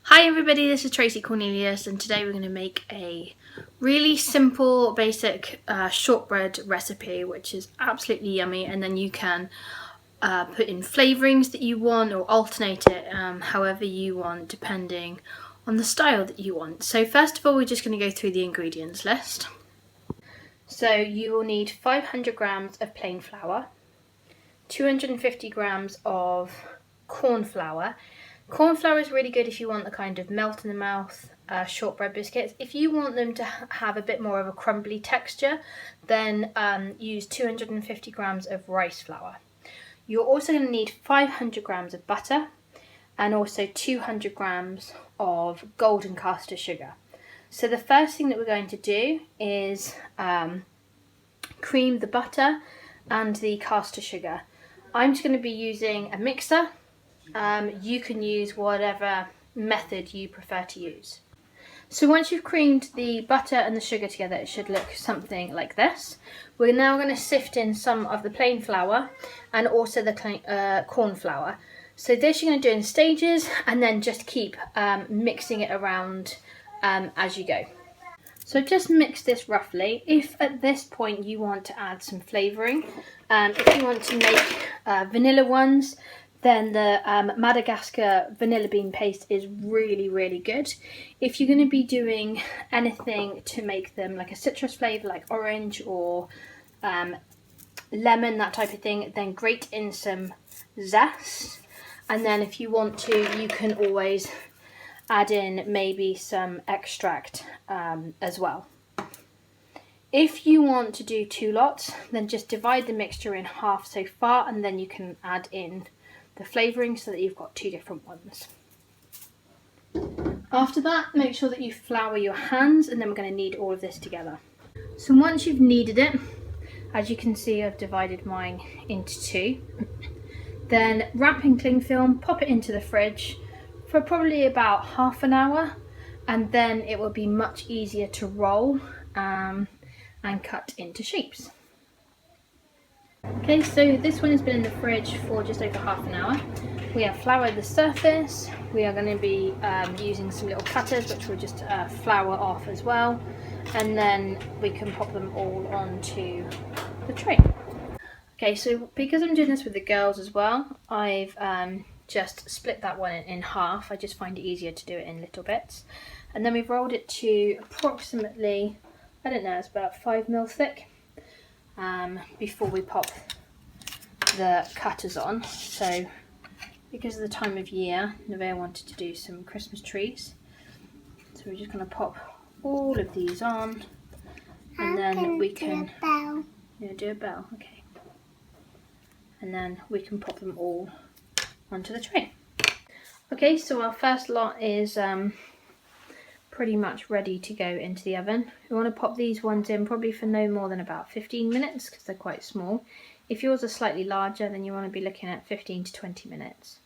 Hi everybody, this is Traci Cornelius and today we're going to make a really simple basic shortbread recipe which is absolutely yummy, and then you can put in flavourings that you want or alternate it however you want depending on the style that you want. So first of all, we're just going to go through the ingredients list. So you will need 500 grams of plain flour, 250 grams of corn flour. Corn flour is really good if you want the kind of melt in the mouth shortbread biscuits. If you want them to have a bit more of a crumbly texture, then use 250 grams of rice flour. You're also going to need 500 grams of butter and also 200 grams of golden caster sugar. So the first thing that we're going to do is cream the butter and the caster sugar. I'm just going to be using a mixer. You can use whatever method you prefer to use. So once you've creamed the butter and the sugar together, it should look something like this. We're now going to sift in some of the plain flour and also the corn flour. So this you're going to do in stages and then just keep mixing it around as you go. So just mix this roughly. If at this point you want to add some flavouring, if you want to make vanilla ones, then the Madagascar vanilla bean paste is really good. If you're going to be doing anything to make them like a citrus flavour, like orange or lemon, that type of thing, then grate in some zest. And then if you want to, you can always add in maybe some extract as well. If you want to do two lots, then just divide the mixture in half so far, and then you can add in the flavouring so that you've got two different ones. After that, make sure that you flour your hands, and then we're going to knead all of this together. So once you've kneaded it, as you can see, I've divided mine into two. Then wrap in cling film, pop it into the fridge for probably about half an hour, and then it will be much easier to roll and cut into shapes. Okay, so this one has been in the fridge for just over half an hour. We have floured the surface. We are going to be using some little cutters which will just flour off as well, and then we can pop them all onto the tray. Okay, so because I'm doing this with the girls as well, I've just split that one in half. I just find it easier to do it in little bits. And then we've rolled it to approximately, I don't know, it's about 5 mil thick. Before we pop the cutters on. So because of the time of year, Nevaeh wanted to do some Christmas trees, so we're just going to pop all of these on, and then we can do a bell. Okay, and then we can pop them all onto the tray. Okay, so our first lot is pretty much ready to go into the oven. We want to pop these ones in probably for no more than about 15 minutes because they're quite small. If yours are slightly larger, then you want to be looking at 15 to 20 minutes.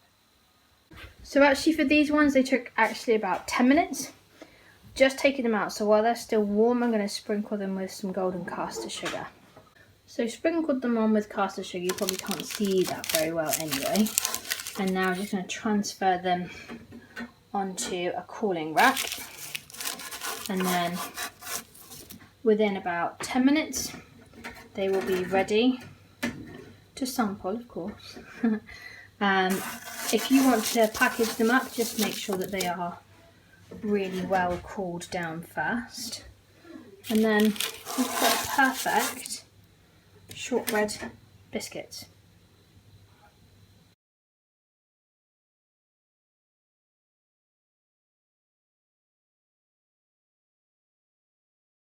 So actually for these ones, they took actually about 10 minutes. Just taking them out, so while they're still warm, I'm going to sprinkle them with some golden caster sugar. So sprinkled them on with caster sugar. You probably can't see that very well anyway. And now I'm just going to transfer them onto a cooling rack. And then within about 10 minutes, they will be ready to sample, of course. If you want to package them up, just make sure that they are really well cooled down first. And then we've got perfect shortbread biscuits.